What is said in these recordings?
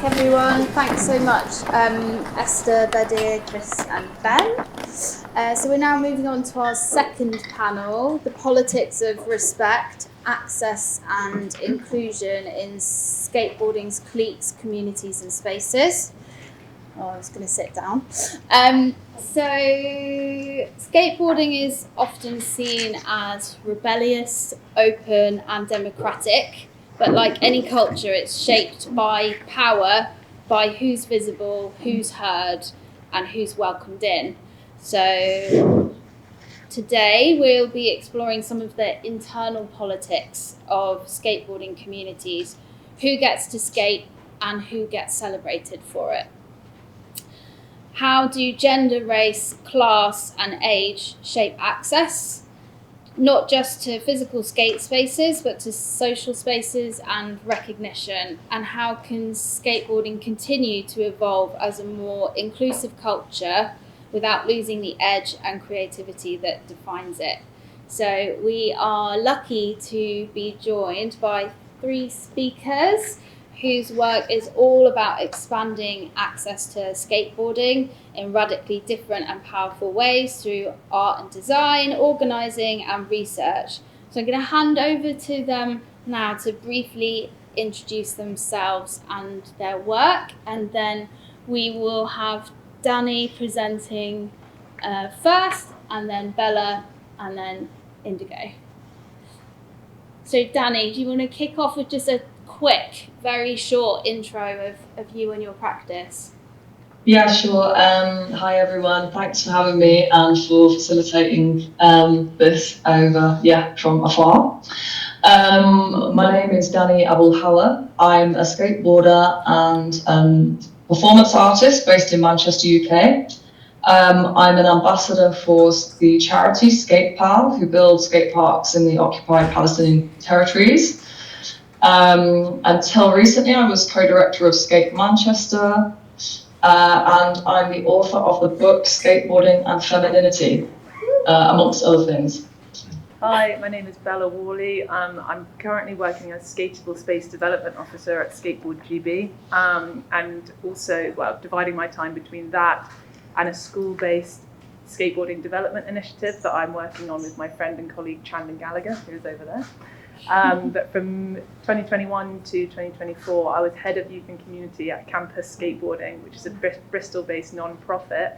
back, everyone. Thanks so much, Esther, Badir, Chris and Ben. So we're now moving on to our second panel, the politics of respect, access and inclusion in skateboarding's cliques, communities and spaces. Oh, I was going to sit down. So skateboarding is often seen as rebellious, open and democratic. But like any culture, it's shaped by power, by who's visible, who's heard, and who's welcomed in. So today we'll be exploring some of the internal politics of skateboarding communities, who gets to skate and who gets celebrated for it. How do gender, race, class, and age shape access? Not just to physical skate spaces, but to social spaces and recognition. And how can skateboarding continue to evolve as a more inclusive culture without losing the edge and creativity that defines it? So we are lucky to be joined by 3 speakers whose work is all about expanding access to skateboarding in radically different and powerful ways through art and design, organising and research. So I'm going to hand over to them now to briefly introduce themselves and their work, and then we will have Dani presenting first, and then Bella, and then Indigo. So Dani, do you want to kick off with just a quick, very short intro of you and your practice? Yeah, sure. Hi everyone, thanks for having me and for facilitating this over, from afar. My name is Dani Abulhawa. I'm a skateboarder and performance artist based in Manchester, UK. I'm an ambassador for the charity SkatePal, who builds skate parks in the occupied Palestinian territories. Until recently, I was co-director of Skate Manchester, and I'm the author of the book Skateboarding and Femininity, amongst other things. Hi, my name is Bella Warley. I'm currently working as Skatable Space Development Officer at Skateboard GB, and also, dividing my time between that and a school-based skateboarding development initiative that I'm working on with my friend and colleague Chandler Gallagher, who's over there. But from 2021 to 2024, I was head of youth and community at Campus Skateboarding, which is a Bristol-based non-profit,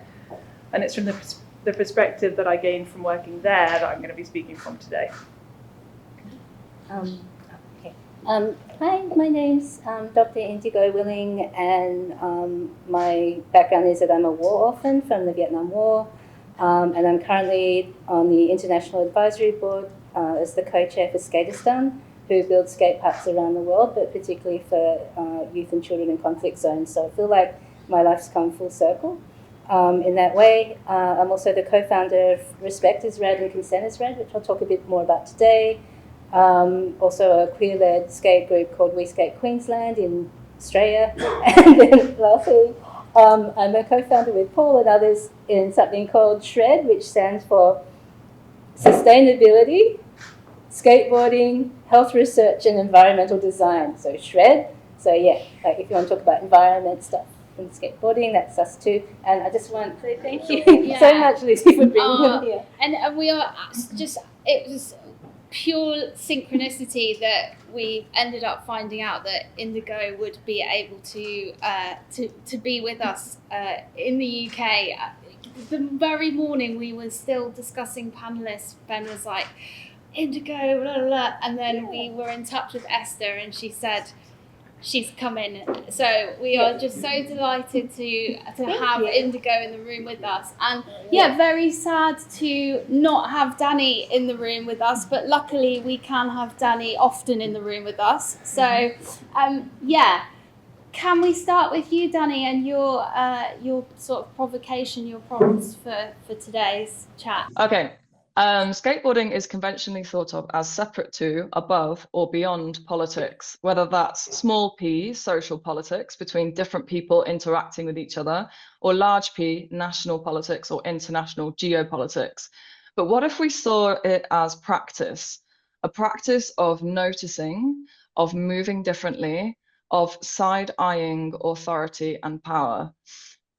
and it's from the perspective that I gained from working there that I'm going to be speaking from today. Hi, my name's Dr. Indigo Willing, and my background is that I'm a war orphan from the Vietnam War, and I'm currently on the International Advisory Board as the co-chair for Skaterstan, who builds skate parks around the world, but particularly for youth and children in conflict zones. So I feel like my life's come full circle in that way. I'm also the co-founder of Respect is Red and Consent is Red, which I'll talk a bit more about today. Also a queer-led skate group called We Skate Queensland in Australia. And then lastly, I'm a co-founder with Paul and others in something called SHRED, which stands for Sustainability, Skateboarding, Health Research and Environmental Design. So SHRED. So like if you want to talk about environment stuff in skateboarding, that's us too. And I just want to say thank you so much, Lucy, for bringing me here. And we are just, it was pure synchronicity that we ended up finding out that Indigo would be able to be with us in the UK. The very morning we were still discussing panelists, Ben was like, Indigo, blah, blah, blah. And then we were in touch with Esther and she said she's coming. So we are just so delighted to have Indigo in the room with us. And very sad to not have Dani in the room with us, but luckily we can have Dani often in the room with us. So can we start with you, Dani, and your sort of provocation, your prompts for today's chat? Okay. Skateboarding is conventionally thought of as separate to, above, or beyond politics, whether that's small p, social politics, between different people interacting with each other, or large p, national politics or international geopolitics. But what if we saw it as practice, a practice of noticing, of moving differently, of side-eyeing authority and power.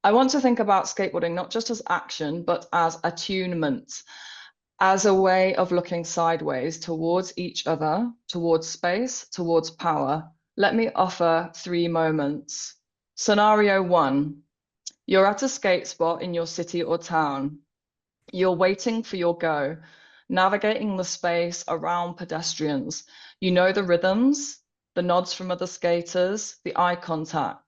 I want to think about skateboarding not just as action, but as attunement, as a way of looking sideways towards each other, towards space, towards power. Let me offer 3 moments. Scenario 1, you're at a skate spot in your city or town. You're waiting for your go, navigating the space around pedestrians. You know the rhythms, the nods from other skaters, the eye contact.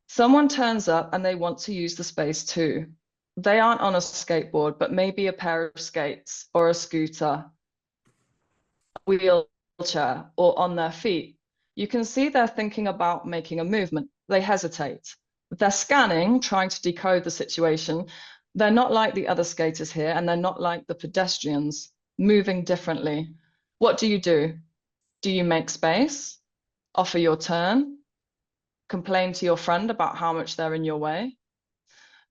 Someone turns up and they want to use the space too. They aren't on a skateboard, but maybe a pair of skates or a scooter, a wheelchair, or on their feet. You can see they're thinking about making a movement. They hesitate. They're scanning, trying to decode the situation. They're not like the other skaters here, and they're not like the pedestrians, moving differently. What do? Do you make space? Offer your turn? Complain to your friend about how much they're in your way?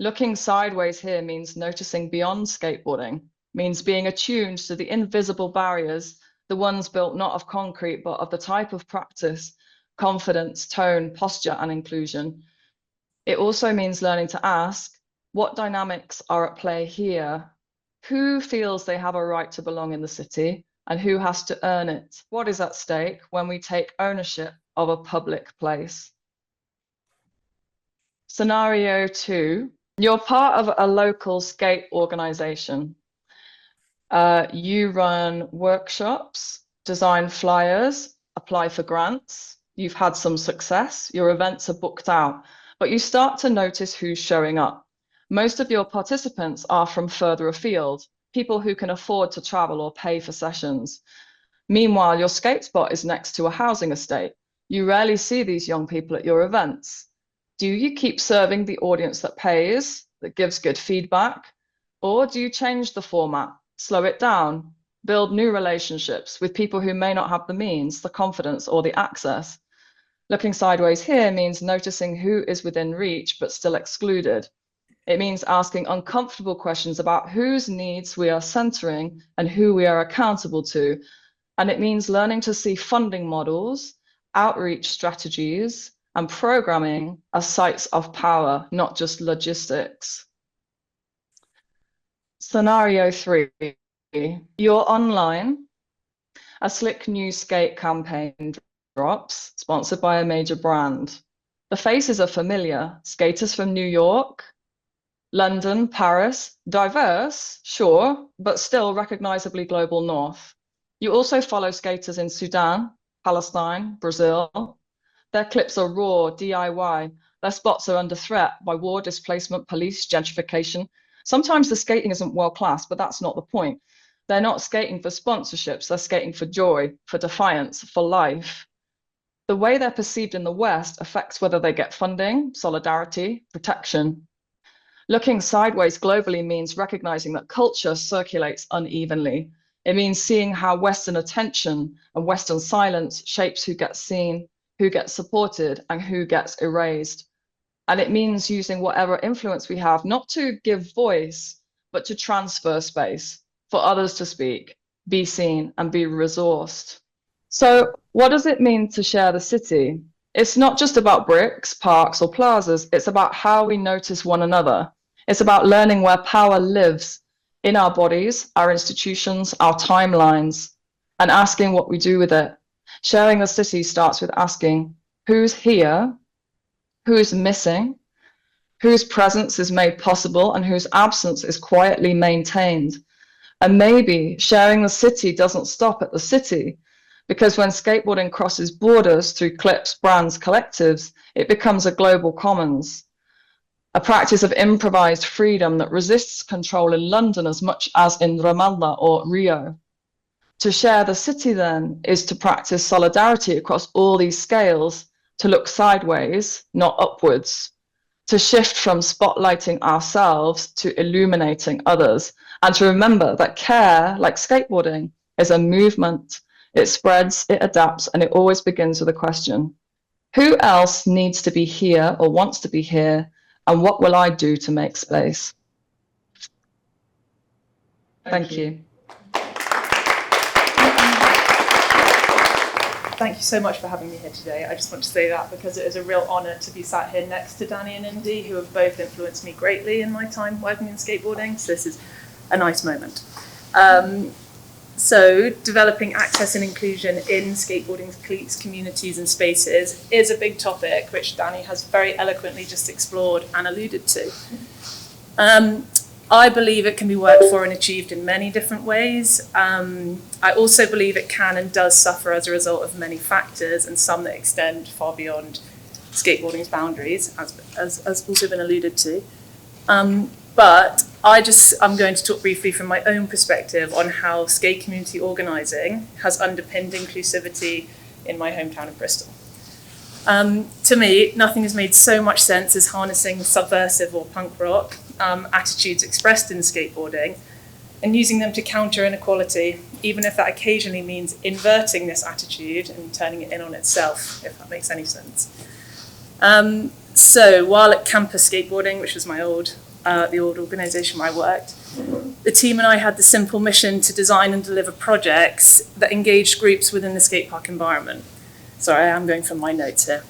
Looking sideways here means noticing beyond skateboarding, means being attuned to the invisible barriers, the ones built not of concrete, but of the type of practice, confidence, tone, posture, and inclusion. It also means learning to ask, what dynamics are at play here? Who feels they have a right to belong in the city, and who has to earn it? What is at stake when we take ownership of a public place? Scenario 2, you're part of a local skate organization. You run workshops, design flyers, apply for grants. You've had some success, your events are booked out, but you start to notice who's showing up. Most of your participants are from further afield, people who can afford to travel or pay for sessions. Meanwhile, your skate spot is next to a housing estate. You rarely see these young people at your events. Do you keep serving the audience that pays, that gives good feedback? Or do you change the format, slow it down, build new relationships with people who may not have the means, the confidence, or the access? Looking sideways here means noticing who is within reach but still excluded. It means asking uncomfortable questions about whose needs we are centering and who we are accountable to. And it means learning to see funding models, outreach strategies, and programming as sites of power, not just logistics. Scenario 3, you're online. A slick new skate campaign drops, sponsored by a major brand. The faces are familiar, skaters from New York, London, Paris, diverse, sure, but still recognizably global north. You also follow skaters in Sudan, Palestine, Brazil. Their clips are raw, DIY. Their spots are under threat by war, displacement, police, gentrification. Sometimes the skating isn't world class, but that's not the point. They're not skating for sponsorships, they're skating for joy, for defiance, for life. The way they're perceived in the West affects whether they get funding, solidarity, protection. Looking sideways globally means recognizing that culture circulates unevenly. It means seeing how Western attention and Western silence shapes who gets seen, who gets supported, and who gets erased. And it means using whatever influence we have, not to give voice, but to transfer space for others to speak, be seen, and be resourced. So what does it mean to share the city? It's not just about bricks, parks, or plazas. It's about how we notice one another. It's about learning where power lives in our bodies, our institutions, our timelines, and asking what we do with it. Sharing the city starts with asking who's here, who's missing, whose presence is made possible, and whose absence is quietly maintained. And maybe sharing the city doesn't stop at the city, because when skateboarding crosses borders through cliques, brands, collectives, it becomes a global commons, a practice of improvised freedom that resists control in London as much as in Ramallah or Rio. To share the city, then, is to practice solidarity across all these scales, to look sideways, not upwards, to shift from spotlighting ourselves to illuminating others, and to remember that care, like skateboarding, is a movement. It spreads, it adapts, and it always begins with a question. Who else needs to be here or wants to be here, and what will I do to make space? Thank you. thank you so much for having me here today. I just want to say that because it is a real honour to be sat here next to Dani and Indy, who have both influenced me greatly in my time working in skateboarding. So this is a nice moment. So developing access and inclusion in skateboarding cliques, communities and spaces is a big topic which Dani has very eloquently just explored and alluded to. I believe it can be worked for and achieved in many different ways. I also believe it can and does suffer as a result of many factors, and some that extend far beyond skateboarding's boundaries, as also been alluded to. But I'm going to talk briefly from my own perspective on how skate community organising has underpinned inclusivity in my hometown of Bristol. To me, nothing has made so much sense as harnessing subversive or punk rock attitudes expressed in skateboarding and using them to counter inequality, even if that occasionally means inverting this attitude and turning it in on itself, if that makes any sense. So while at Campus Skateboarding, which was my the old organisation where I worked, the team and I had the simple mission to design and deliver projects that engaged groups within the skatepark environment. Sorry, I am going from my notes here.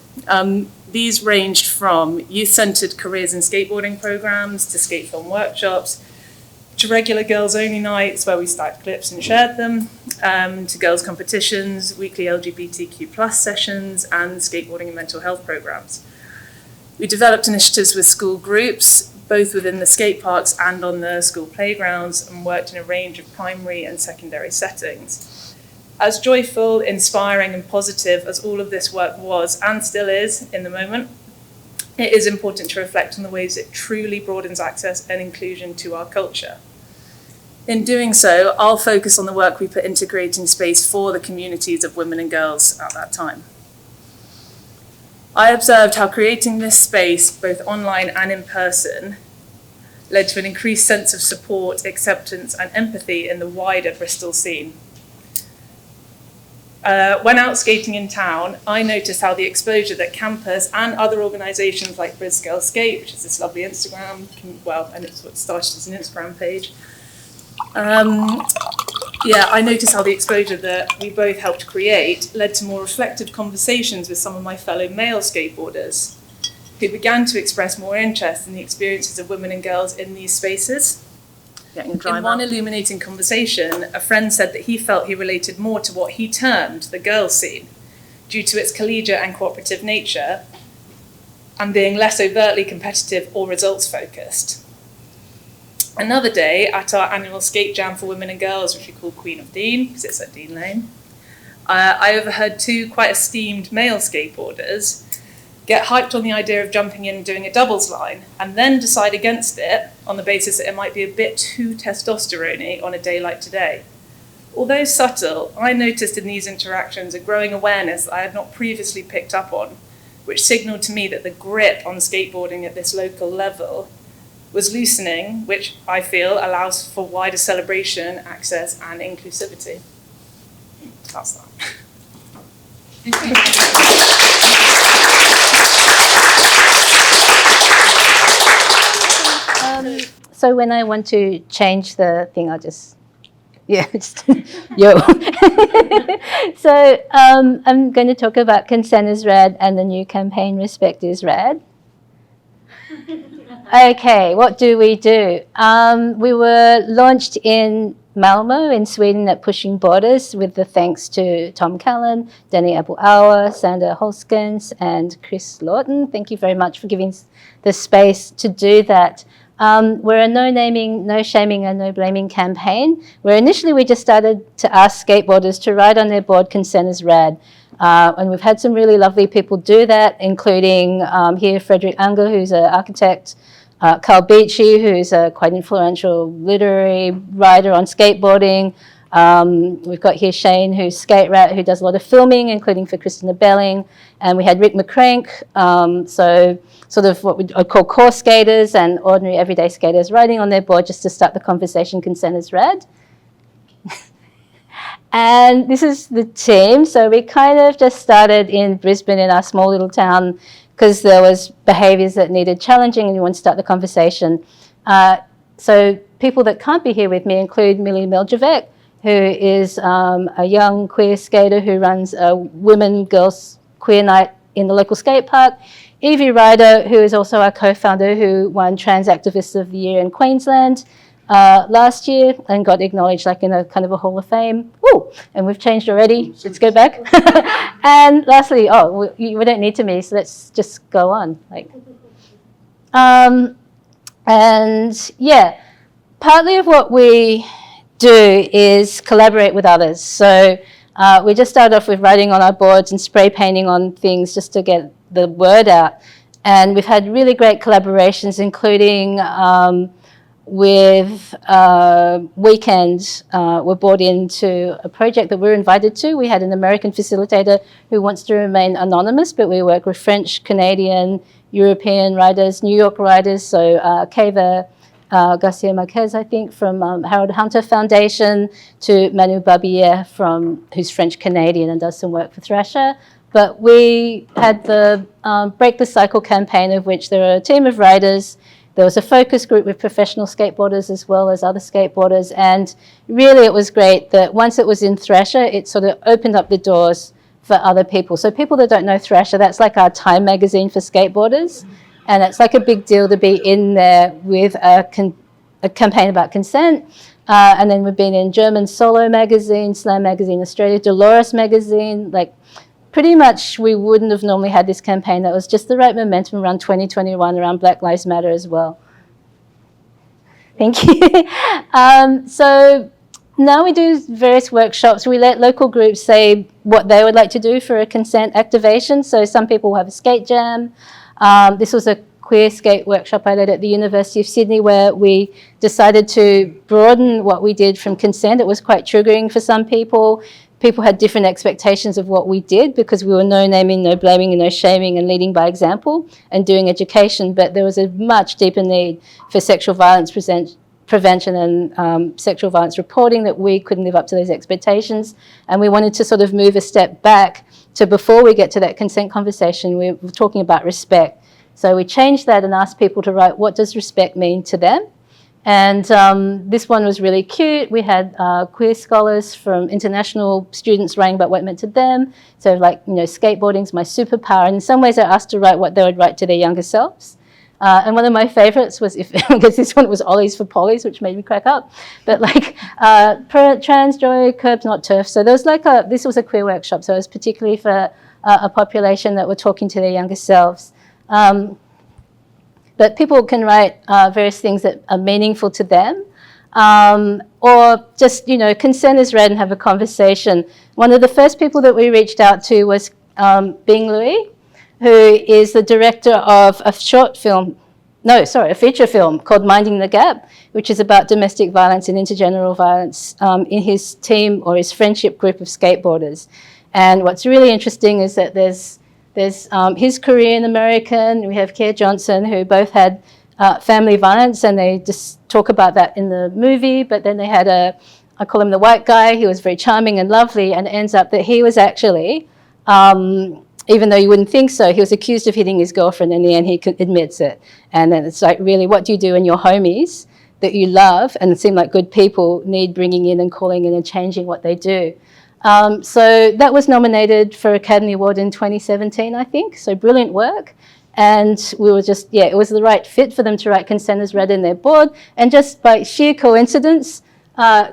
These ranged from youth-centred careers in skateboarding programmes to skate film workshops, to regular girls-only nights where we stacked clips and shared them, to girls' competitions, weekly LGBTQ+ sessions, and skateboarding and mental health programmes. We developed initiatives with school groups, both within the skate parks and on the school playgrounds, and worked in a range of primary and secondary settings. As joyful, inspiring and positive as all of this work was and still is in the moment, it is important to reflect on the ways it truly broadens access and inclusion to our culture. In doing so, I'll focus on the work we put into creating space for the communities of women and girls at that time. I observed how creating this space, both online and in person, led to an increased sense of support, acceptance and empathy in the wider Bristol scene. When out skating in town, I noticed how the exposure that campus and other organisations like Brisgale Skate, which is this lovely Instagram, and it's what started as an Instagram page. I noticed how the exposure that we both helped create led to more reflective conversations with some of my fellow male skateboarders, who began to express more interest in the experiences of women and girls in these spaces. In one illuminating conversation, a friend said that he felt he related more to what he termed the girls' scene, due to its collegiate and cooperative nature, and being less overtly competitive or results-focused. Another day, at our annual skate jam for women and girls, which we call Queen of Dean, because it's at Dean Lane, I overheard two quite esteemed male skateboarders get hyped on the idea of jumping in and doing a doubles line, and then decide against it on the basis that it might be a bit too testosterone-y on a day like today. Although subtle, I noticed in these interactions a growing awareness that I had not previously picked up on, which signalled to me that the grip on skateboarding at this local level was loosening, which I feel allows for wider celebration, access and inclusivity. That's that. So when I want to change the thing, I'll just yo. So I'm going to talk about Consent is Red and the new campaign Respect is Red. Okay, what do? We were launched in Malmo in Sweden at Pushing Borders with the thanks to Tom Callan, Dani Abulhawa, Sander Holskens and Chris Lawton. Thank you very much for giving the space to do that. We're a no naming, no shaming and no blaming campaign where initially we just started to ask skateboarders to write on their board Consent is Rad. And we've had some really lovely people do that, including here Frederick Unger, who's an architect, Carl Beachy, who's a quite influential literary writer on skateboarding. We've got here Shane, who's Skate Rat, who does a lot of filming, including for Christina Belling. And we had Rick McCrank, so sort of what I'd call core skaters and ordinary everyday skaters writing on their board just to start the conversation, Consent is Rad. And this is the team. So we kind of just started in Brisbane in our small little town because there was behaviours that needed challenging and we wanted to start the conversation. So people that can't be here with me include Millie Meljavec, who is a young queer skater who runs a girls queer night in the local skate park. Evie Ryder, who is also our co-founder, who won Trans Activist of the Year in Queensland last year and got acknowledged like in a kind of a Hall of Fame. Ooh, and we've changed already. Let's go back. And lastly, we don't need to me, so let's just go on. And yeah, partly of what we do is collaborate with others. So we just started off with writing on our boards and spray painting on things just to get the word out. And we've had really great collaborations, including with Weekend. We're brought into a project that we're invited to. We had an American facilitator who wants to remain anonymous, but we work with French, Canadian, European writers, New York writers. So Keva Garcia Marquez, I think, from Harold Hunter Foundation, to Manu Barbier, who's French-Canadian and does some work for Thrasher. But we had the Break the Cycle campaign, of which there are a team of writers. There was a focus group with professional skateboarders as well as other skateboarders. And really it was great that once it was in Thrasher, it sort of opened up the doors for other people. So people that don't know Thrasher, that's like our Time magazine for skateboarders. And it's like a big deal to be in there with a campaign about consent. And then we've been in German Solo magazine, Slam magazine Australia, Dolores magazine. Like pretty much we wouldn't have normally had this campaign. That was just the right momentum around 2021, around Black Lives Matter as well. Thank you. So now we do various workshops. We let local groups say what they would like to do for a consent activation. So some people have a skate jam. This was a queer skate workshop I led at the University of Sydney, where we decided to broaden what we did from consent. It was quite triggering for some people. People had different expectations of what we did because we were no naming, no blaming, and no shaming, and leading by example and doing education. But there was a much deeper need for sexual violence prevention and sexual violence reporting, that we couldn't live up to those expectations. And we wanted to sort of move a step back to, before we get to that consent conversation, we were talking about respect. So we changed that and asked people to write, what does respect mean to them? And this one was really cute. We had queer scholars from international students writing about what it meant to them. So like, skateboarding's my superpower. And in some ways they're asked to write what they would write to their younger selves. And one of my favorites was, I guess this one was Ollies for Pollies, which made me crack up. But like trans joy, curbs not turf. So there was like this was a queer workshop. So it was particularly for a population that were talking to their younger selves. But people can write various things that are meaningful to them, or just, consent is read and have a conversation. One of the first people that we reached out to was Bing Louis, who is the director of a feature film called Minding the Gap, which is about domestic violence and intergenerational violence in his team or his friendship group of skateboarders. And what's really interesting is that there's his Korean American, we have Keir Johnson, who both had family violence, and they just talk about that in the movie. But then they had I call him the white guy, he was very charming and lovely, and it ends up that he was actually, even though you wouldn't think so, he was accused of hitting his girlfriend. In the end, he admits it. And then it's like, really, what do you do when your homies that you love and seem like good people need bringing in and calling in and changing what they do? So that was nominated for Academy Award in 2017, I think. So brilliant work. And we were just, it was the right fit for them to write consent as read in their board. And just by sheer coincidence,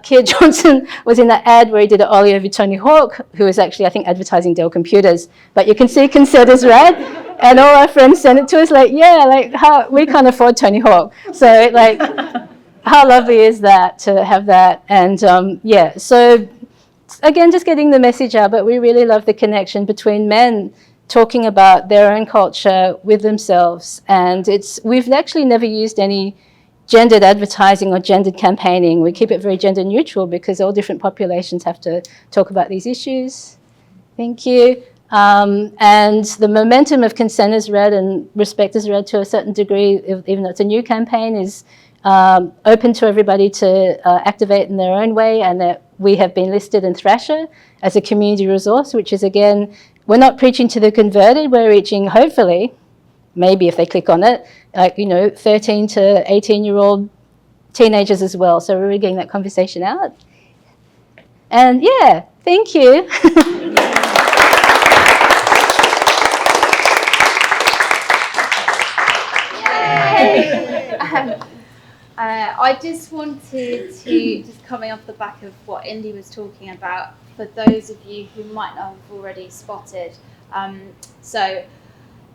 Keir Johnson was in that ad where he did an ollie over Tony Hawk, who was actually, I think, advertising Dell computers. But you can see consent as read. And all our friends sent it to us how we can't afford Tony Hawk. So how lovely is that to have that? And so again, just getting the message out, but we really love the connection between men talking about their own culture with themselves. And we've actually never used any gendered advertising or gendered campaigning. We keep it very gender neutral because all different populations have to talk about these issues. Thank you. And the momentum of consent is read and respect is read to a certain degree, even though it's a new campaign, is open to everybody to activate in their own way, and that we have been listed in Thrasher as a community resource, which is, again, we're not preaching to the converted, we're reaching, hopefully, maybe if they click on it, 13 to 18-year-old teenagers as well. So we're really getting that conversation out. And yeah, thank you. I just wanted to, just coming off the back of what Indy was talking about, for those of you who might not have already spotted. So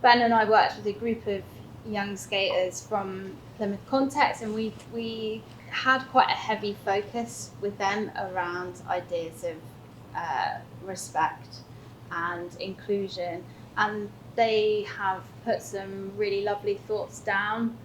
Ben and I worked with a group of young skaters from Plymouth context, and we had quite a heavy focus with them around ideas of respect and inclusion, and they have put some really lovely thoughts down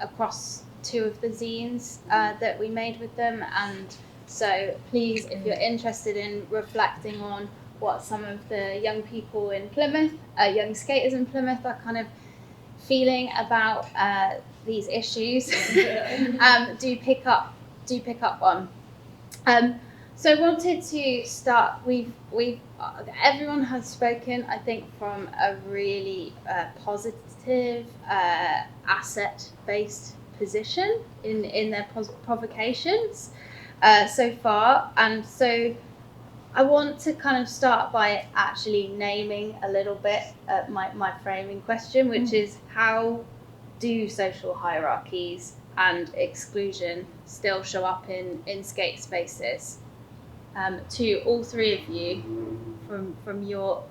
across two of the zines that we made with them. And so please, if you're interested in reflecting on what some of the young people in Plymouth, young skaters in Plymouth are kind of feeling about these issues, do pick up on. So I wanted to start. Everyone has spoken, I think, from a really positive, asset-based position in their provocations so far, and so I want to kind of start by actually naming a little bit my framing question, which is, how do social hierarchies and exclusion still show up in skate spaces? To all three of you, from your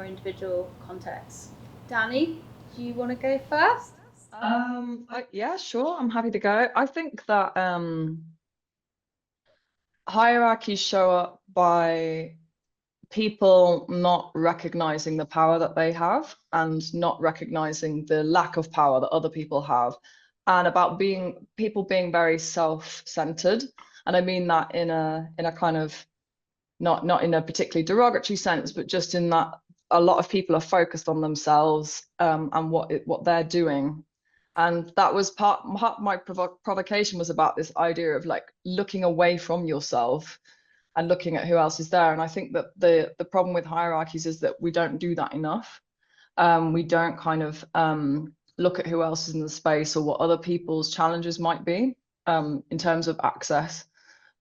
individual contexts. Dani, do you want to go first? Yeah, sure. I'm happy to go. I think that hierarchies show up by people not recognizing the power that they have and not recognizing the lack of power that other people have, and about people being very self-centered. And I mean that in a kind of not in a particularly derogatory sense, but just in that a lot of people are focused on themselves and what they're doing. And that was part my provocation was about this idea of like looking away from yourself and looking at who else is there. And I think that the problem with hierarchies is that we don't do that enough. We don't kind of look at who else is in the space or what other people's challenges might be in terms of access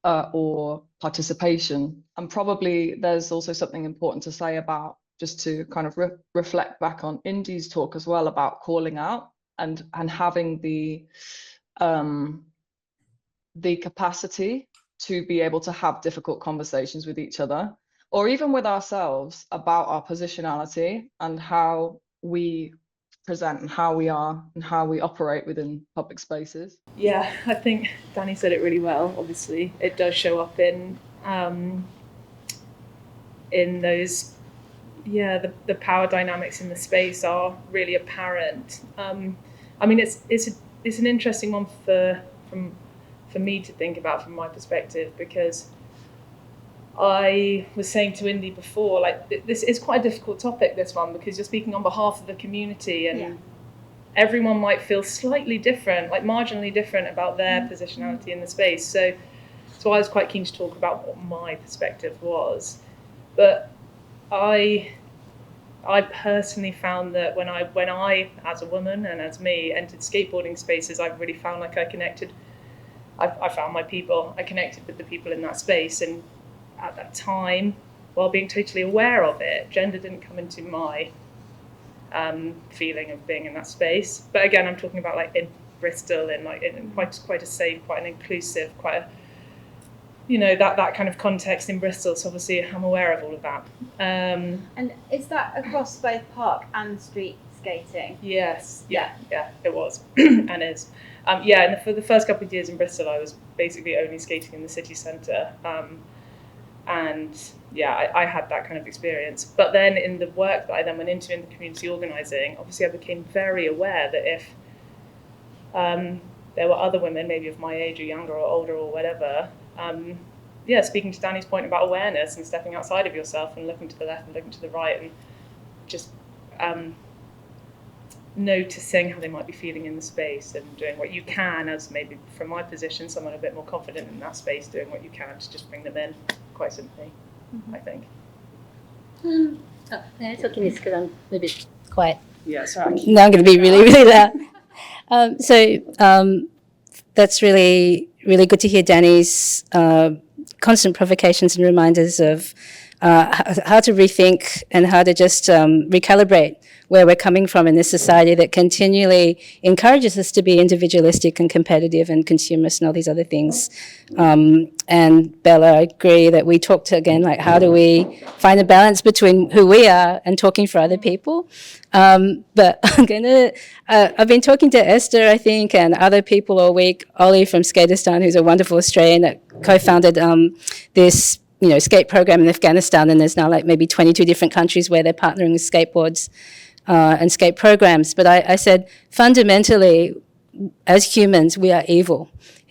or participation. And probably there's also something important to say about, just to kind of reflect back on Indy's talk as well, about calling out and having the capacity to be able to have difficult conversations with each other, or even with ourselves, about our positionality and how we present and how we are and how we operate within public spaces. Yeah, I think Dani said it really well. Obviously, it does show up in those, the power dynamics in the space are really apparent. I mean, it's an interesting one for me to think about from my perspective, because I was saying to Indy before, like, this is quite a difficult topic, this one, because you're speaking on behalf of the community, and everyone might feel slightly different, like marginally different about their positionality in the space. So I was quite keen to talk about what my perspective was. But I personally found that when I, as a woman and as me, entered skateboarding spaces, I really found like I connected. I found my people. I connected with the people in that space, and at that time, while being totally aware of it, gender didn't come into my feeling of being in that space. But again, I'm talking about like in Bristol, and like in quite a safe, quite an inclusive, quite a, that kind of context in Bristol. So obviously, I'm aware of all of that. And is that across both park and street skating? Yes. Yeah, it was and is. And for the first couple of years in Bristol, I was basically only skating in the city centre. And I had that kind of experience. But then in the work that I then went into in the community organising, obviously I became very aware that if there were other women, maybe of my age or younger or older or whatever, speaking to Dani's point about awareness and stepping outside of yourself and looking to the left and looking to the right and just noticing how they might be feeling in the space and doing what you can, as maybe from my position, someone a bit more confident in that space, doing what you can to just bring them in, quite simply, I think. Can I talk in this because I'm a little bit quiet? Yeah, sorry. No, I'm going to be really, really loud. That's really, really good to hear Dani's constant provocations and reminders of how to rethink and how to just recalibrate where we're coming from in this society that continually encourages us to be individualistic and competitive and consumerist and all these other things. And Bella, I agree that we talked again, like how do we find a balance between who we are and talking for other people. But I've been talking to Esther, I think, and other people all week. Ollie from Skateistan, who's a wonderful Australian that co-founded this skate program in Afghanistan, and there's now like maybe 22 different countries where they're partnering with skateboards and skate programs. But I said, fundamentally, as humans, we are evil.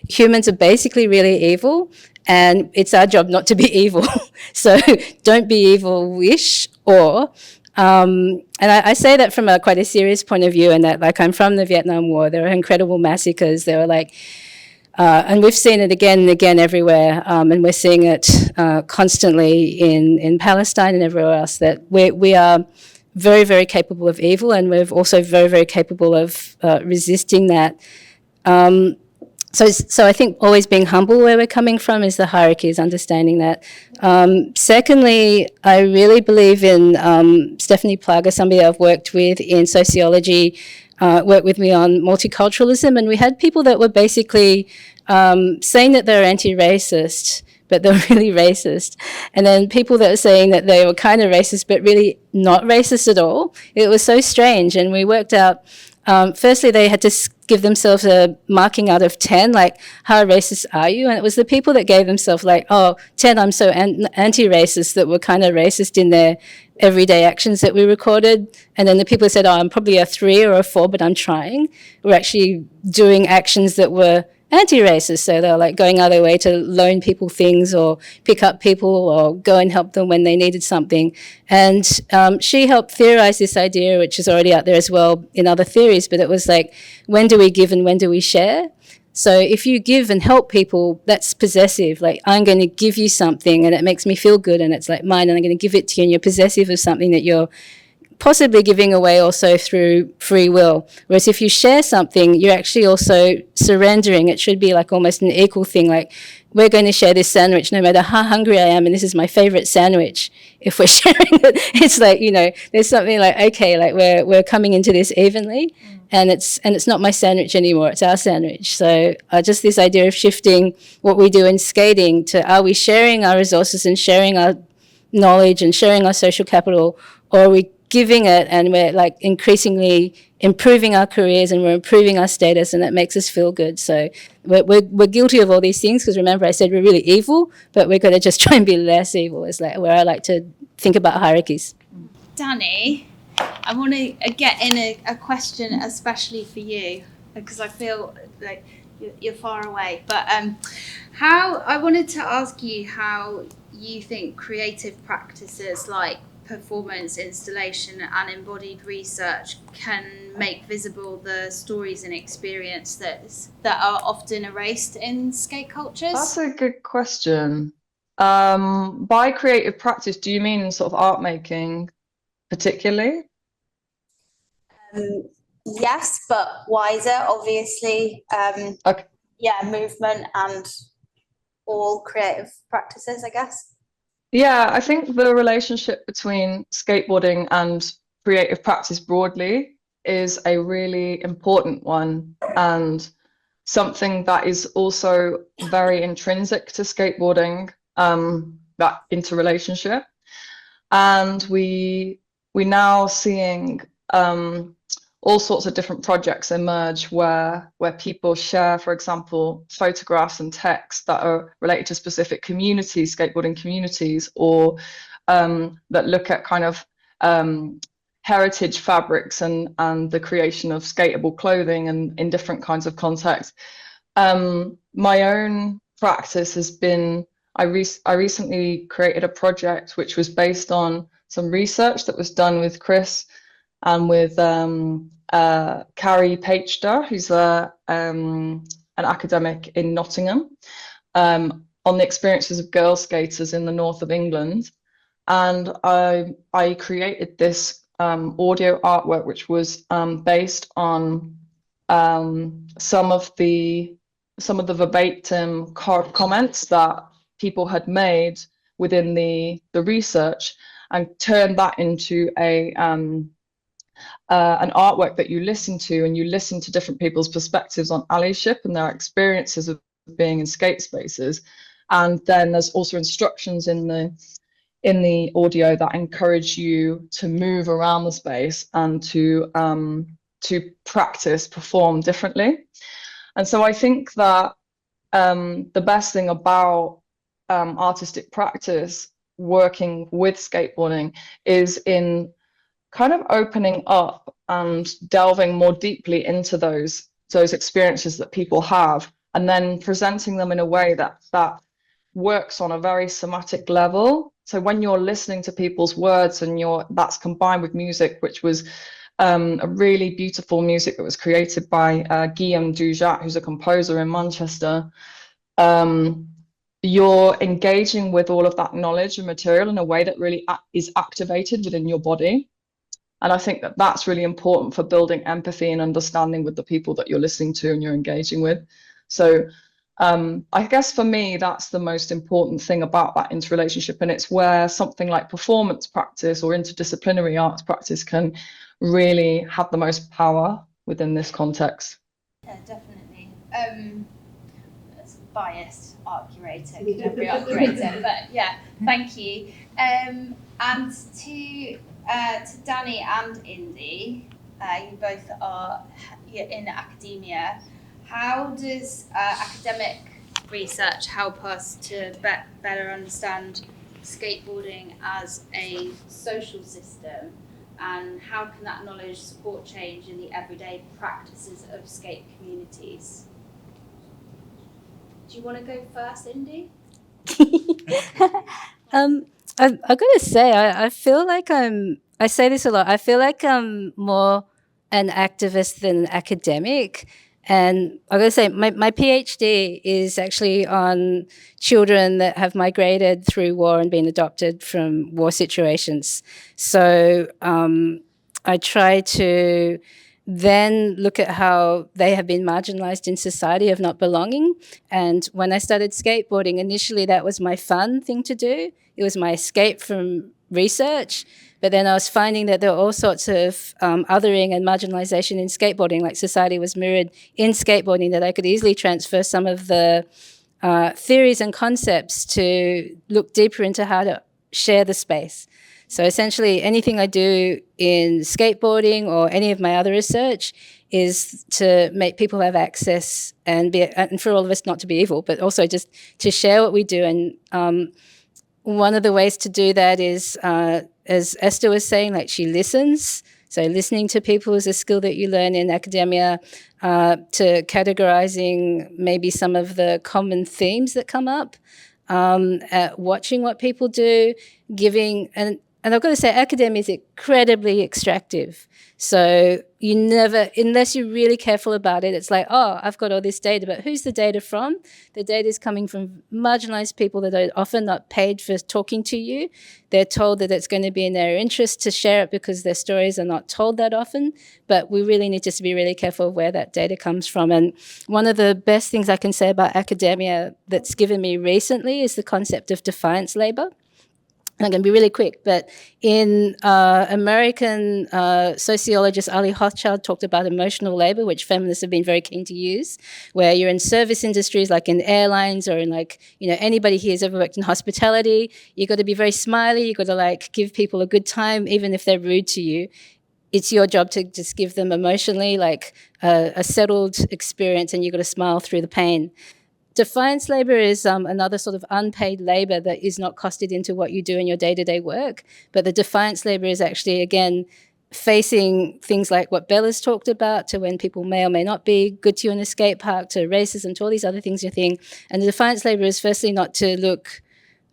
Humans are basically really evil, and it's our job not to be evil. So don't be evil-ish, or... and I say that from quite a serious point of view, and that, like, I'm from the Vietnam War. There were incredible massacres. There were like... and we've seen it again and again everywhere, and we're seeing it constantly in Palestine and everywhere else, that we are very, very capable of evil, and we're also very, very capable of resisting that. So I think always being humble where we're coming from is the hierarchy, is understanding that. Secondly, I really believe in Stephanie Plaga, somebody I've worked with in sociology, worked with me on multiculturalism, and we had people that were basically saying that they're anti-racist, but they're really racist. And then people that were saying that they were kind of racist, but really not racist at all. It was so strange. And we worked out, firstly, they had to give themselves a marking out of 10, like, how racist are you? And it was the people that gave themselves like, 10, I'm so anti-racist, that were kind of racist in their everyday actions that we recorded. And then the people who said, I'm probably a 3 or a 4, but I'm trying, were actually doing actions that were anti-racist. So they're like going out of their way to loan people things or pick up people or go and help them when they needed something. And she helped theorize this idea, which is already out there as well in other theories, but it was like, when do we give and when do we share? So if you give and help people, that's possessive. Like, I'm going to give you something and it makes me feel good and it's like mine, and I'm going to give it to you, and you're possessive of something that you're possibly giving away also through free will. Whereas if you share something, you're actually also surrendering. It should be like almost an equal thing. Like, we're going to share this sandwich no matter how hungry I am, and this is my favorite sandwich. If we're sharing it, it's like, there's something like, okay, like we're coming into this evenly, and it's not my sandwich anymore, it's our sandwich. So just this idea of shifting what we do in skating to, are we sharing our resources and sharing our knowledge and sharing our social capital, or are we giving it and we're like increasingly improving our careers and we're improving our status, and that makes us feel good. So we're guilty of all these things, because remember I said we're really evil, but we're going to just try and be less evil, is like where I like to think about hierarchies. Dani, I want to get in a question especially for you, because I feel like you're far away, but I wanted to ask you how you think creative practices like performance, installation and embodied research can make visible the stories and experience that are often erased in skate cultures? That's a good question. By creative practice, do you mean sort of art making particularly? Yes, but wider, obviously. Okay. Yeah, movement and all creative practices, I guess. Yeah, I think the relationship between skateboarding and creative practice broadly is a really important one, and something that is also very intrinsic to skateboarding, that interrelationship. And we're now seeing all sorts of different projects emerge where people share, for example, photographs and text that are related to specific communities, skateboarding communities, or that look at kind of heritage fabrics and the creation of skateable clothing and in different kinds of contexts. My own practice has been, I recently created a project which was based on some research that was done with Chris and with Carrie Pachter, who's an academic in Nottingham, on the experiences of girl skaters in the north of England. And I created this audio artwork, which was based on some of the verbatim comments that people had made within the research and turned that into an artwork that you listen to, and you listen to different people's perspectives on allyship and their experiences of being in skate spaces. And then there's also instructions in the audio that encourage you to move around the space and to practice, perform differently. And so I think that the best thing about artistic practice working with skateboarding is in kind of opening up and delving more deeply into those experiences that people have, and then presenting them in a way that works on a very somatic level. So when you're listening to people's words and that's combined with music, which was a really beautiful music that was created by Guillaume Dujat, who's a composer in Manchester, you're engaging with all of that knowledge and material in a way that really is activated within your body. And I think that that's really important for building empathy and understanding with the people that you're listening to and you're engaging with. So I guess for me, that's the most important thing about that interrelationship. And it's where something like performance practice or interdisciplinary arts practice can really have the most power within this context. Yeah, definitely. That's biased art curator, contemporary art curator, but yeah, thank you. And to Dani and Indy, you both are in academia. How does academic research help us to better understand skateboarding as a social system, and how can that knowledge support change in the everyday practices of skate communities? Do you want to go first, Indy? I've got to say, I feel like I say this a lot, I feel like I'm more an activist than an academic. And I've got to say, my PhD is actually on children that have migrated through war and been adopted from war situations. So I try to then look at how they have been marginalized in society of not belonging. And when I started skateboarding, initially that was my fun thing to do. It was my escape from research. But then I was finding that there were all sorts of othering and marginalization in skateboarding, like society was mirrored in skateboarding, that I could easily transfer some of the theories and concepts to look deeper into how to share the space. So essentially anything I do in skateboarding or any of my other research is to make people have access and for all of us not to be evil, but also just to share what we do. And one of the ways to do that is, as Esther was saying, like she listens. So listening to people is a skill that you learn in academia, to categorizing maybe some of the common themes that come up, at watching what people do, giving, and I've got to say academia is incredibly extractive. So you never, unless you're really careful about it, it's like, oh, I've got all this data, but who's the data from? The data is coming from marginalized people that are often not paid for talking to you. They're told that it's going to be in their interest to share it because their stories are not told that often, but we really need just to be really careful of where that data comes from. And one of the best things I can say about academia that's given me recently is the concept of defiance labor. And I'm going to be really quick, but in American sociologist Ali Hochschild talked about emotional labor, which feminists have been very keen to use, where you're in service industries like in airlines or in like, you know, anybody here has ever worked in hospitality, you've got to be very smiley, you've got to like give people a good time, even if they're rude to you. It's your job to just give them emotionally like a settled experience, and you've got to smile through the pain. Defiance labor is another sort of unpaid labor that is not costed into what you do in your day-to-day work. But the defiance labor is actually, again, facing things like what Bella's talked about, to when people may or may not be good to you in a skate park, to racism, to all these other things you think. And the defiance labor is firstly not to look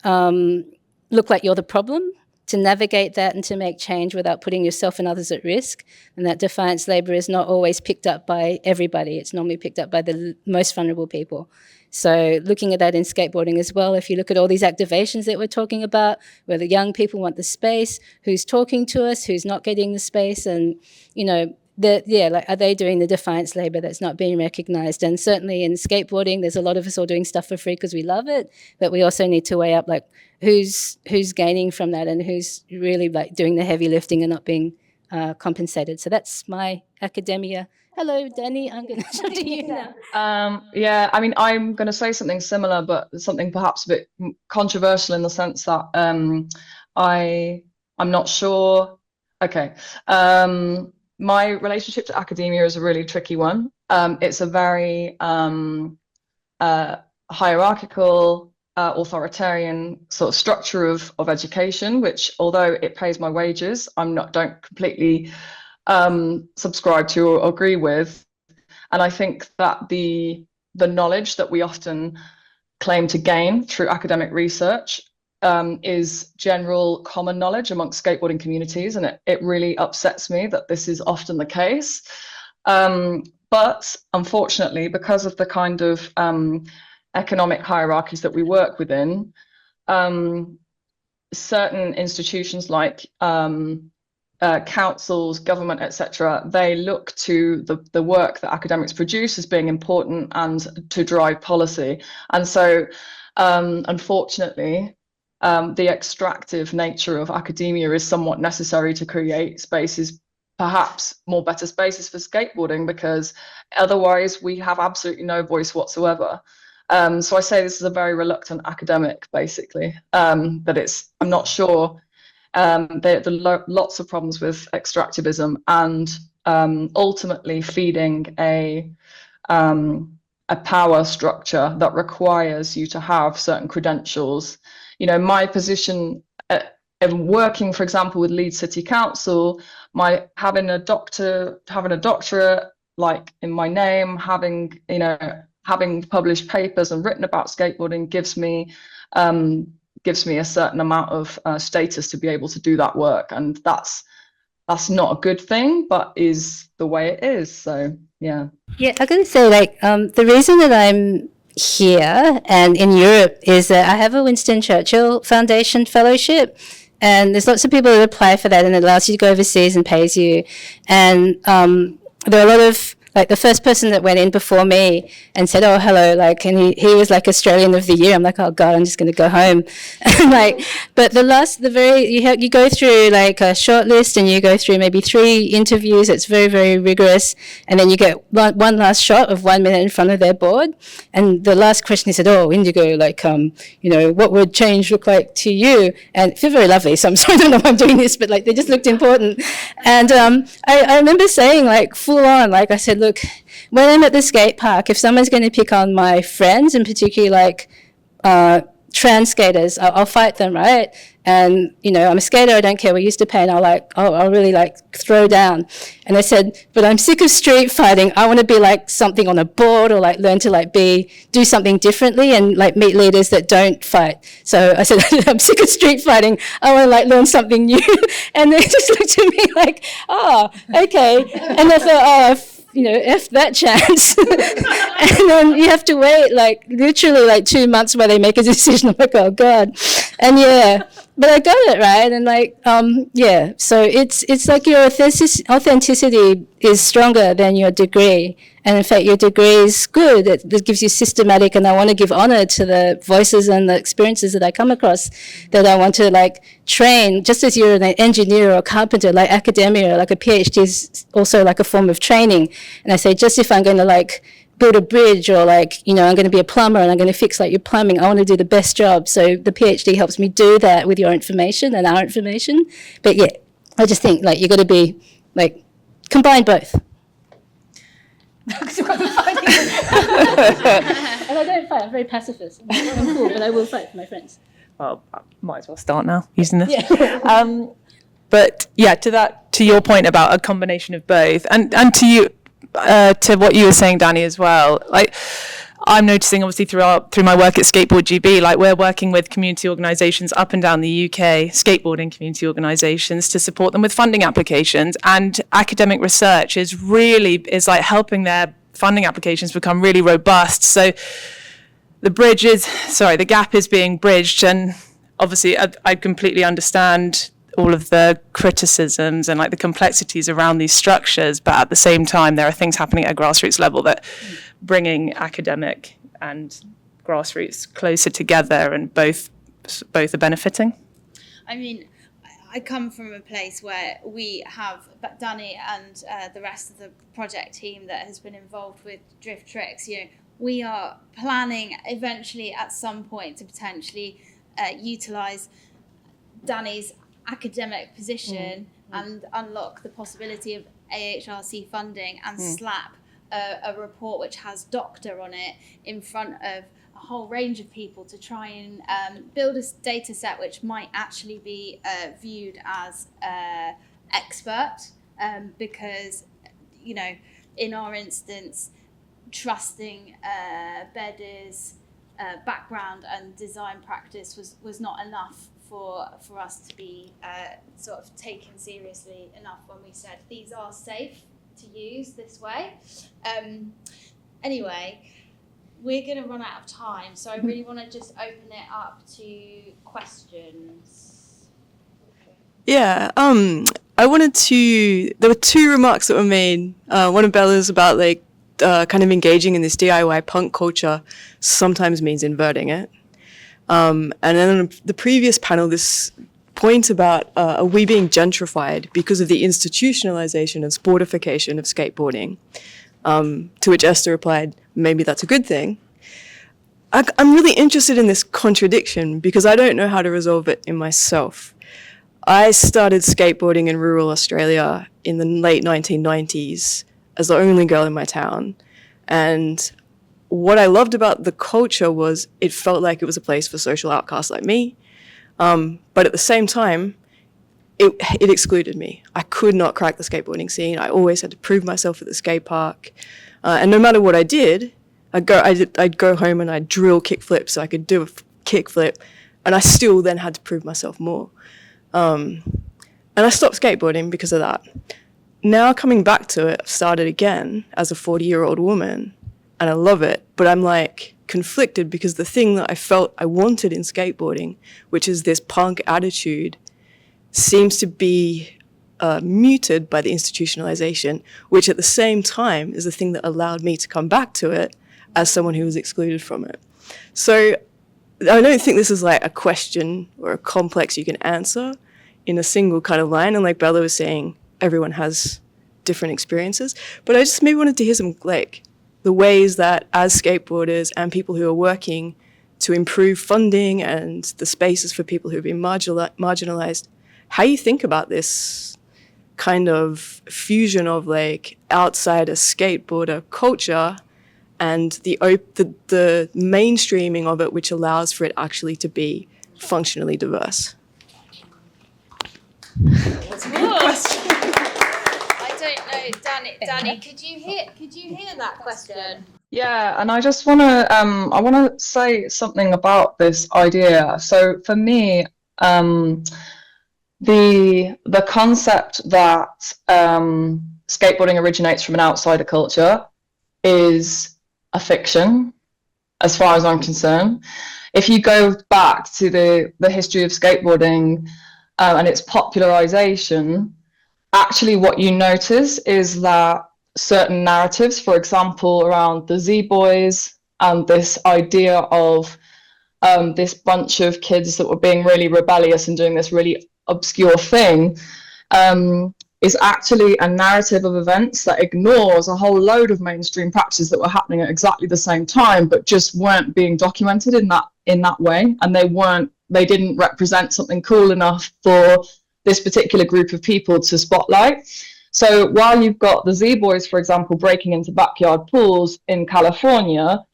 like you're the problem, to navigate that and to make change without putting yourself and others at risk. And that defiance labor is not always picked up by everybody. It's normally picked up by the most vulnerable people. So looking at that in skateboarding as well, if you look at all these activations that we're talking about, where the young people want the space, who's talking to us, who's not getting the space, and, you know, are they doing the defiance labor that's not being recognized? And certainly in skateboarding, there's a lot of us all doing stuff for free because we love it, but we also need to weigh up like who's gaining from that and who's really like doing the heavy lifting and not being compensated. So that's my academia. Hello, Dani. I'm going to turn to you now. Yeah, I mean, I'm going to say something similar, but something perhaps a bit controversial in the sense that I'm not sure. Okay. My relationship to academia is a really tricky one. It's a very hierarchical, authoritarian sort of structure of education, which, although it pays my wages, don't completely subscribe to or agree with. And I think that the knowledge that we often claim to gain through academic research is general common knowledge amongst skateboarding communities, and it really upsets me that this is often the case. But unfortunately, because of the kind of economic hierarchies that we work within, certain institutions like councils, government, etc., they look to the work that academics produce as being important and to drive policy. And so, unfortunately, the extractive nature of academia is somewhat necessary to create spaces, perhaps more better spaces for skateboarding, because otherwise we have absolutely no voice whatsoever. So I say this is a very reluctant academic, basically, but I'm not sure. There are lots of problems with extractivism and ultimately feeding a power structure that requires you to have certain credentials. You know, my position in working, for example, with Leeds City Council, having a doctorate like in my name, having published papers and written about skateboarding gives me a certain amount of status to be able to do that work, and that's not a good thing, but is the way it is. So yeah. Yeah, I gotta say, like, the reason that I'm here and in Europe is that I have a Winston Churchill Foundation fellowship, and there's lots of people that apply for that, and it allows you to go overseas and pays you. And there are a lot of, like, the first person that went in before me and said, oh, hello, like, and he was like Australian of the year. I'm like, oh God, I'm just going to go home. Like, but you go through like a short list and you go through maybe 3 interviews. It's very, very rigorous. And then you get one last shot of 1 minute in front of their board. And the last question, he said, oh, Indigo, like, what would change look like to you? And they're very lovely. So I'm sorry, I don't know why I'm doing this, but like, they just looked important. And I remember saying, like, full on, like I said, look, when I'm at the skate park, if someone's going to pick on my friends, and particularly like trans skaters, I'll fight them, right? And, I'm a skater, I don't care, we used to pay, and I'll really like throw down. And I said, but I'm sick of street fighting. I want to be like something on a board, or like learn to like do something differently and like meet leaders that don't fight. So I said, I'm sick of street fighting. I want to like learn something new. And they just looked at me like, oh, okay. And I thought, F that chance. And then you have to wait like literally like 2 months while they make a decision. I'm like, oh God. And yeah, but I got it right. And like, yeah, so it's like your authenticity is stronger than your degree. And in fact, your degree is good. It gives you systematic, and I want to give honor to the voices and the experiences that I come across that I want to like train. Just as you're an engineer or a carpenter, like academia, like a PhD is also like a form of training. And I say, just if I'm going to like build a bridge, or like, I'm going to be a plumber and I'm going to fix like your plumbing, I want to do the best job. So the PhD helps me do that with your information and our information. But yeah, I just think like you got to be like, combine both. And I don't fight, I'm very pacifist. I'm cool, but I will fight for my friends. Well, I might as well start now using this. Yeah. But yeah, to your point about a combination of both, and to you, to what you were saying, Dani, as well. Like, I'm noticing, obviously, through my work at Skateboard GB, like we're working with community organisations up and down the UK, skateboarding community organisations, to support them with funding applications. And academic research is like helping their funding applications become really robust. So the gap is being bridged, and obviously I completely understand all of the criticisms and like the complexities around these structures, but at the same time there are things happening at a grassroots level that bringing academic and grassroots closer together, and both are benefiting. I mean, I come from a place where we have Dani and the rest of the project team that has been involved with Drift Tricks. You know, we are planning eventually at some point to potentially utilise Dani's academic position and unlock the possibility of AHRC funding and slap a report which has doctor on it in front of a whole range of people to try and build a data set which might actually be viewed as expert, because, you know, in our instance, trusting Beddy's background and design practice was not enough for us to be sort of taken seriously enough when we said these are safe to use this way. Anyway, we're going to run out of time, so I really want to just open it up to questions. Yeah, I wanted to, there were two remarks that were made. One of Bella's about like kind of engaging in this DIY punk culture sometimes means inverting it. And then on the previous panel, this point about are we being gentrified because of the institutionalization and sportification of skateboarding? To which Esther replied, maybe that's a good thing. I'm really interested in this contradiction because I don't know how to resolve it in myself. I started skateboarding in rural Australia in the late 1990s as the only girl in my town. And what I loved about the culture was it felt like it was a place for social outcasts like me. But at the same time, it excluded me. I could not crack the skateboarding scene. I always had to prove myself at the skate park. And no matter what I did, I'd go home and I'd drill kickflips so I could do a kickflip. And I still then had to prove myself more. And I stopped skateboarding because of that. Now coming back to it, I've started again as a 40-year-old woman. And I love it, but I'm like conflicted because the thing that I felt I wanted in skateboarding, which is this punk attitude, seems to be muted by the institutionalization, which at the same time is the thing that allowed me to come back to it as someone who was excluded from it. So I don't think this is like a question or a complex you can answer in a single kind of line. And like Bella was saying, everyone has different experiences, but I just maybe wanted to hear some like the ways that as skateboarders and people who are working to improve funding and the spaces for people who've been marginalized, how you think about this kind of fusion of like outsider skateboarder culture and the mainstreaming of it, which allows for it actually to be functionally diverse. That's a good question. I don't know, Dani, could you hear that question? Yeah, and I just want to say something about this idea. So for me, the concept that skateboarding originates from an outsider culture is a fiction, as far as I'm concerned. If you go back to the history of skateboarding and its popularization, actually what you notice is that certain narratives, for example, around the Z-Boys and this idea of this bunch of kids that were being really rebellious and doing this really obscure thing, is actually a narrative of events that ignores a whole load of mainstream practices that were happening at exactly the same time, but just weren't being documented in that way, and they didn't represent something cool enough for this particular group of people to spotlight. So while you've got the Z-Boys, for example, breaking into backyard pools in California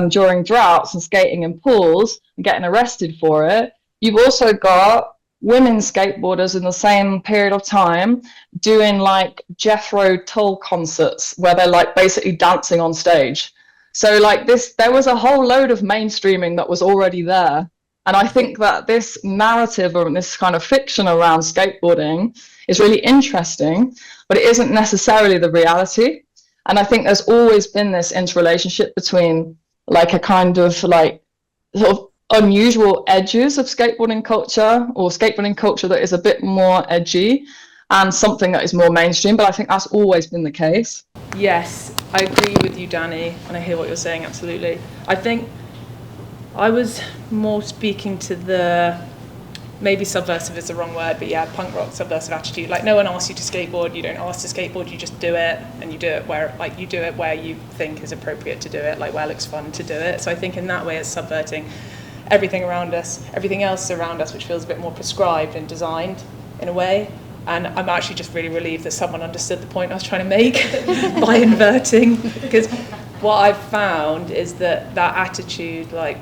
during droughts and skating in pools and getting arrested for it, you've also got women skateboarders in the same period of time doing like Jethro Tull concerts where they're like basically dancing on stage. So like there was a whole load of mainstreaming that was already there. And I think that this narrative or this kind of fiction around skateboarding is really interesting, but it isn't necessarily the reality. And I think there's always been this interrelationship between like a kind of like sort of unusual edges of skateboarding culture, or skateboarding culture that is a bit more edgy, and something that is more mainstream, but I think that's always been the case. Yes, I agree with you, Dani, and I hear what you're saying, absolutely. I think I was more speaking to the, maybe subversive is the wrong word, but yeah, punk rock subversive attitude. Like, no one asks you to skateboard, you don't ask to skateboard, you just do it, and you do it where you think is appropriate to do it, like where it looks fun to do it. So I think in that way it's subverting everything around us, everything else around us, which feels a bit more prescribed and designed in a way. And I'm actually just really relieved that someone understood the point I was trying to make by inverting, because what I've found is that attitude, like,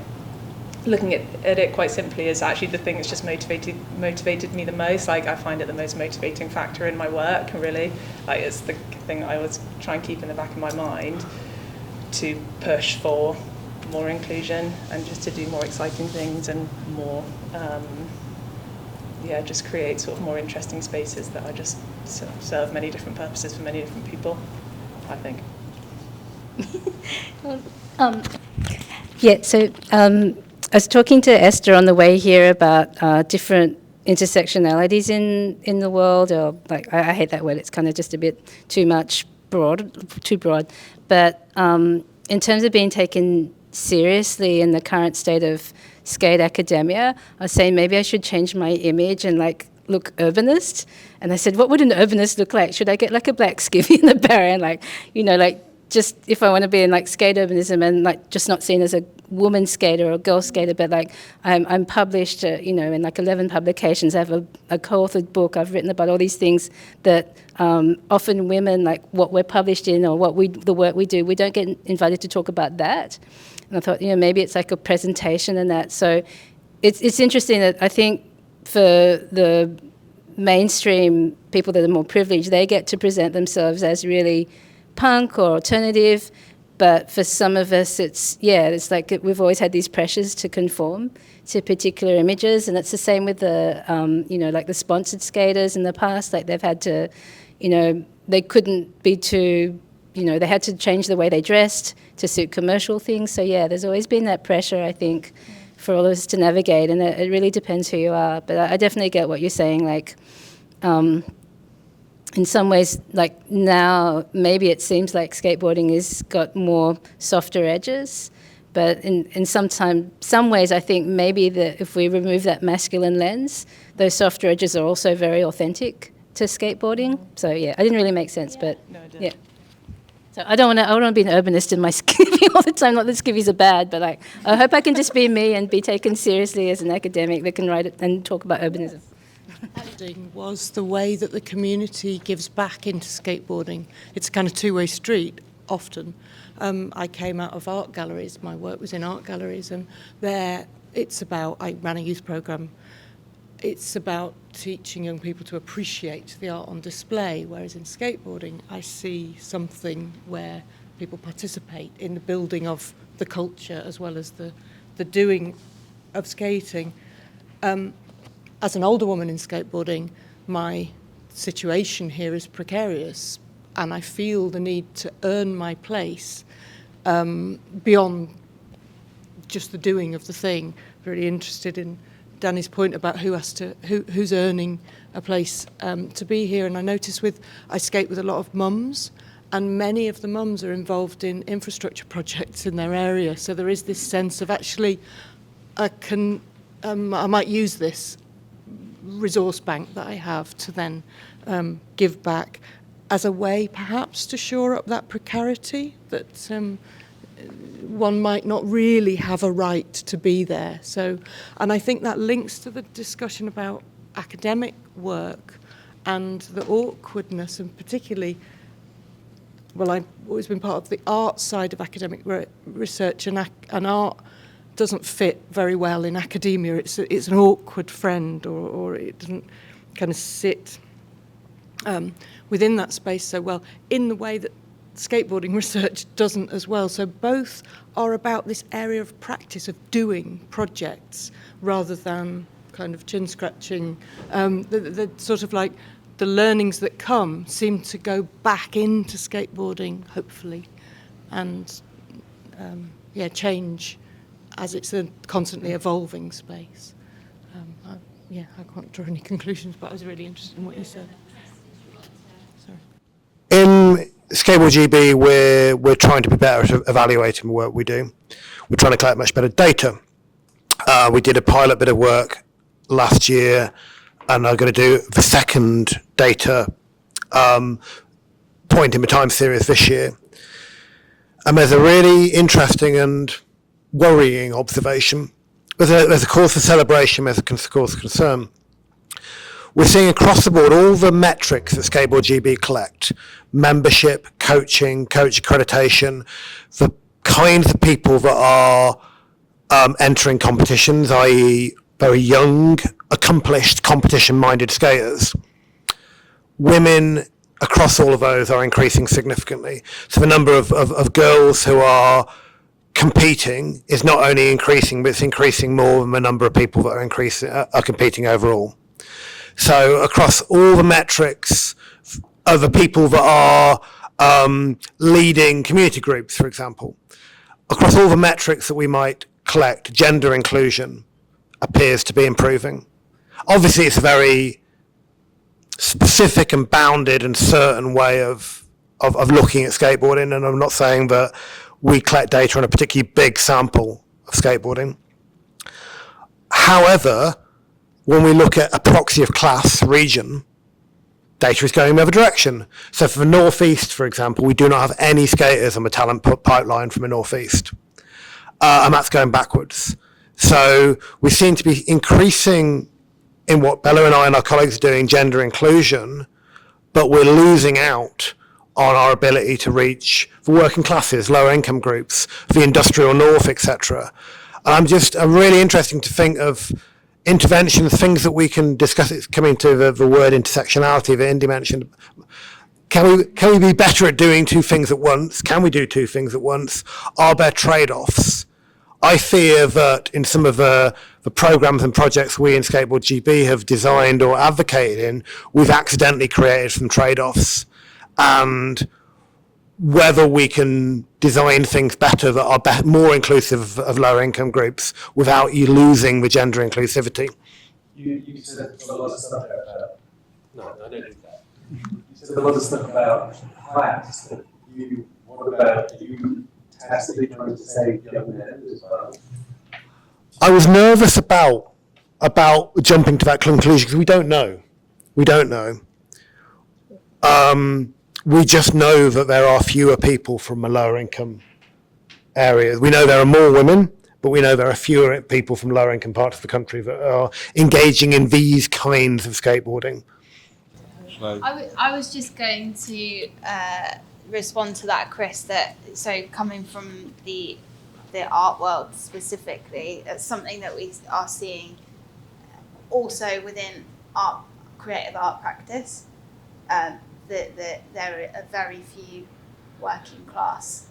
looking at it quite simply, is actually the thing that's just motivated me the most. Like, I find it the most motivating factor in my work, really. Like, it's the thing I always try and keep in the back of my mind, to push for more inclusion and just to do more exciting things and more, just create sort of more interesting spaces that are just sort of serve many different purposes for many different people, I think. I was talking to Esther on the way here about different intersectionalities in the world, or like, I hate that word, it's kind of just a bit too broad. But in terms of being taken seriously in the current state of skate academia, I was saying maybe I should change my image and like look urbanist. And I said, what would an urbanist look like? Should I get like a black skivvy and a barrier, and like, you know, like, just if I want to be in like skate urbanism and like just not seen as a woman skater or a girl skater, but like I'm published, in like 11 publications. I have a co-authored book. I've written about all these things that often women, like what we're published in or the work we do, we don't get invited to talk about that. And I thought, maybe it's like a presentation and that. So it's interesting that I think for the mainstream people that are more privileged, they get to present themselves as really punk or alternative, but for some of us it's like we've always had these pressures to conform to particular images, and it's the same with the like the sponsored skaters in the past. Like they've had to, they couldn't be too, they had to change the way they dressed to suit commercial things. So there's always been that pressure, I think, for all of us to navigate, and it really depends who you are. But I definitely get what you're saying, like in some ways, like now, maybe it seems like skateboarding has got more softer edges, but in some ways, I think maybe that if we remove that masculine lens, those softer edges are also very authentic to skateboarding. So I didn't really make sense, but yeah. So I don't want to be an urbanist in my skivvy all the time. Not that skivvies are bad, but like I hope I can just be me and be taken seriously as an academic that can write it and talk about urbanism. Was the way that the community gives back into skateboarding. It's a kind of two-way street often. I came out of art galleries, my work was in art galleries, and there I ran a youth programme, it's about teaching young people to appreciate the art on display, whereas in skateboarding I see something where people participate in the building of the culture as well as the doing of skating. As an older woman in skateboarding, my situation here is precarious, and I feel the need to earn my place beyond just the doing of the thing. Really interested in Dani's point about who's earning a place to be here. And I notice I skate with a lot of mums, and many of the mums are involved in infrastructure projects in their area. So there is this sense of actually, I might use this resource bank that I have to then give back as a way perhaps to shore up that precarity that one might not really have a right to be there. So, and I think that links to the discussion about academic work and the awkwardness, and particularly, I've always been part of the art side of academic research, and art doesn't fit very well in academia. It's an awkward friend, or it doesn't kind of sit within that space so well, in the way that skateboarding research doesn't as well. So both are about this area of practice of doing projects rather than kind of chin scratching. The sort of like the learnings that come seem to go back into skateboarding, hopefully, and change as it's a constantly evolving space. I can't draw any conclusions, but I was really interested in what you said. Sorry. In Skateboard GB, we're trying to be better at evaluating the work we do. We're trying to collect much better data. We did a pilot bit of work last year, and I'm going to do the second data point in the time series this year. And there's a really interesting and worrying observation. There's a cause for celebration, there's a cause for concern. We're seeing across the board all the metrics that Skateboard GB collect: membership, coaching, coach accreditation, the kinds of people that are entering competitions, i.e. very young, accomplished, competition-minded skaters. Women across all of those are increasing significantly. So the number of girls who are competing is not only increasing, but it's increasing more than the number of people that are competing overall. So across all the metrics of the people that are leading community groups, for example, across all the metrics that we might collect, gender inclusion appears to be improving. Obviously, it's a very specific and bounded and certain way of looking at skateboarding, and I'm not saying that we collect data on a particularly big sample of skateboarding. However, when we look at a proxy of class region, data is going in the other direction. So for the Northeast, for example, we do not have any skaters on the talent pipeline from the Northeast. And that's going backwards. So we seem to be increasing in what Bella and I and our colleagues are doing, gender inclusion, but we're losing out on our ability to reach the working classes, lower income groups, the industrial north, etc. And I'm really interested to think of interventions, things that we can discuss. It's coming to the word intersectionality that Indy mentioned. Can we be better at doing two things at once? Can we do two things at once? Are there trade-offs? I fear that in some of the programs and projects we in Skateboard GB have designed or advocated in, we've accidentally created some trade-offs. And whether we can design things better that are more inclusive of lower income groups without you losing the gender inclusivity. You said a lot of stuff about, no, I don't do that. You said a lot of stuff about class. What about you tacitly trying to say young men as well? I was nervous about jumping to that conclusion because we don't know. We don't know. We just know that there are fewer people from the lower income areas. We know there are more women, but we know there are fewer people from lower income parts of the country that are engaging in these kinds of skateboarding. I was just going to respond to that, Chris, so coming from the art world specifically, it's something that we are seeing also within creative art practice. That there are very few working class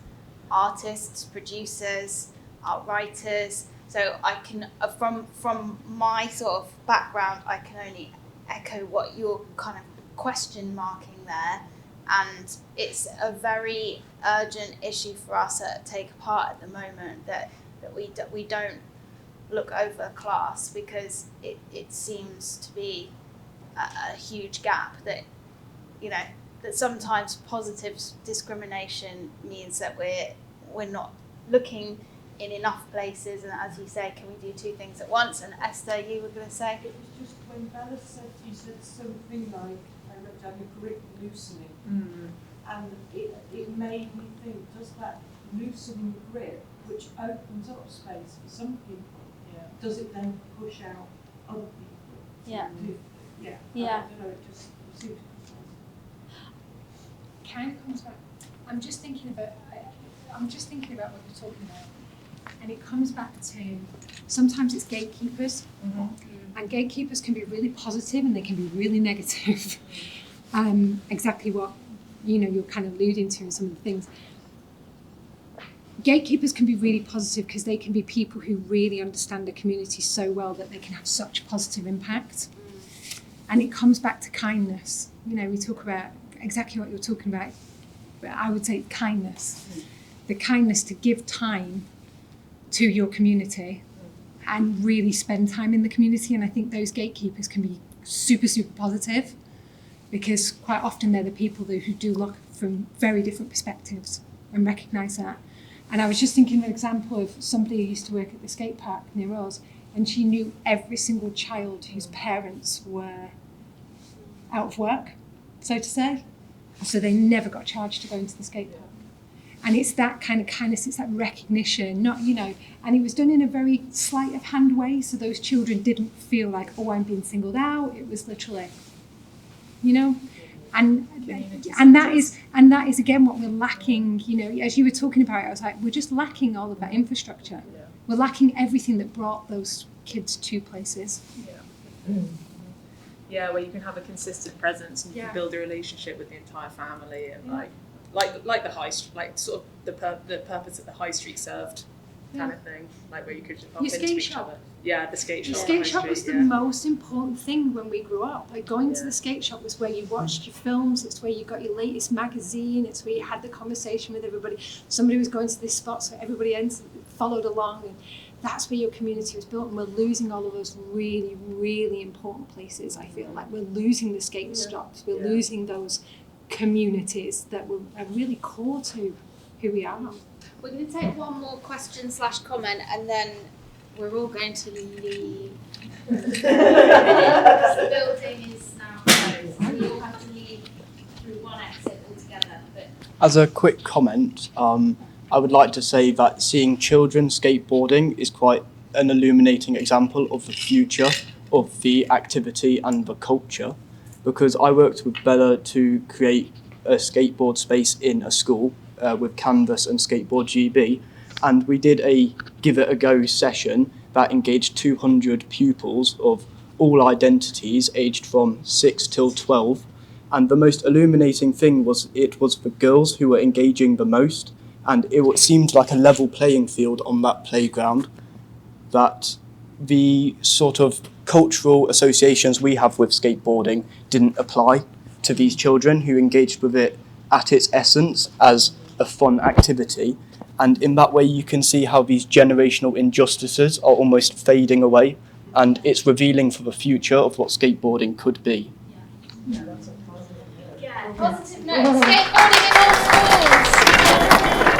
artists, producers, art writers. So I can, from my sort of background, I can only echo what you're kind of question marking there. And it's a very urgent issue for us at Take Apart at the moment that we don't look over class, because it seems to be a huge gap that, that sometimes positive discrimination means that we're not looking in enough places, and as you say, can we do two things at once? And Esther, you were going to say? It was just when Bella said, you said something like, I wrote down the grip loosening, and it made me think, does that loosening the grip, which opens up space for some people, does it then push out other people? Yeah. Yeah. Yeah. I don't know, it just seems kind of comes back. I'm just thinking about what you're talking about, and it comes back to sometimes it's gatekeepers, and gatekeepers can be really positive and they can be really negative. Exactly what you're kind of alluding to in some of the things. Gatekeepers can be really positive because they can be people who really understand the community so well that they can have such positive impact. And it comes back to kindness. We talk about exactly what you're talking about, but I would say kindness. The kindness to give time to your community and really spend time in the community. And I think those gatekeepers can be super, super positive, because quite often they're the people who do look from very different perspectives and recognise that. And I was just thinking of an example of somebody who used to work at the skate park near us, and she knew every single child whose parents were out of work, so to say. So they never got charged to go into the skate park. And it's that kind of kindness, it's that recognition, not, and it was done in a very sleight of hand way, so those children didn't feel like, oh, I'm being singled out. It was literally, and that is again what we're lacking. As you were talking about it, I was like, we're just lacking all of that infrastructure. We're lacking everything that brought those kids to places. Yeah, where you can have a consistent presence and you can build a relationship with the entire family, and like the high, like sort of the purpose that the high street served, kind of thing, like where you could just bump into each other. Yeah, the skate shop. The skate shop was the most important thing when we grew up. Like going to the skate shop was where you watched your films. It's where you got your latest magazine. It's where you had the conversation with everybody. Somebody was going to this spot, so everybody followed along, and that's where your community was built. And we're losing all of those really, really important places. I feel like we're losing the skate shops. We're losing those communities that are really core to who we are. We're going to take one more question/comment, and then we're all going to leave. The building is now closed, and you all have to leave through one exit altogether. As a quick comment, I would like to say that seeing children skateboarding is quite an illuminating example of the future of the activity and the culture, because I worked with Bella to create a skateboard space in a school with Canvas and Skateboard GB, and we did a Give It a Go session that engaged 200 pupils of all identities aged from 6 till 12, and the most illuminating thing was it was the girls who were engaging the most, and it seemed like a level playing field on that playground, that the sort of cultural associations we have with skateboarding didn't apply to these children who engaged with it at its essence as a fun activity. And in that way you can see how these generational injustices are almost fading away, and it's revealing for the future of what skateboarding could be. Positive note. Skateboarding in all schools.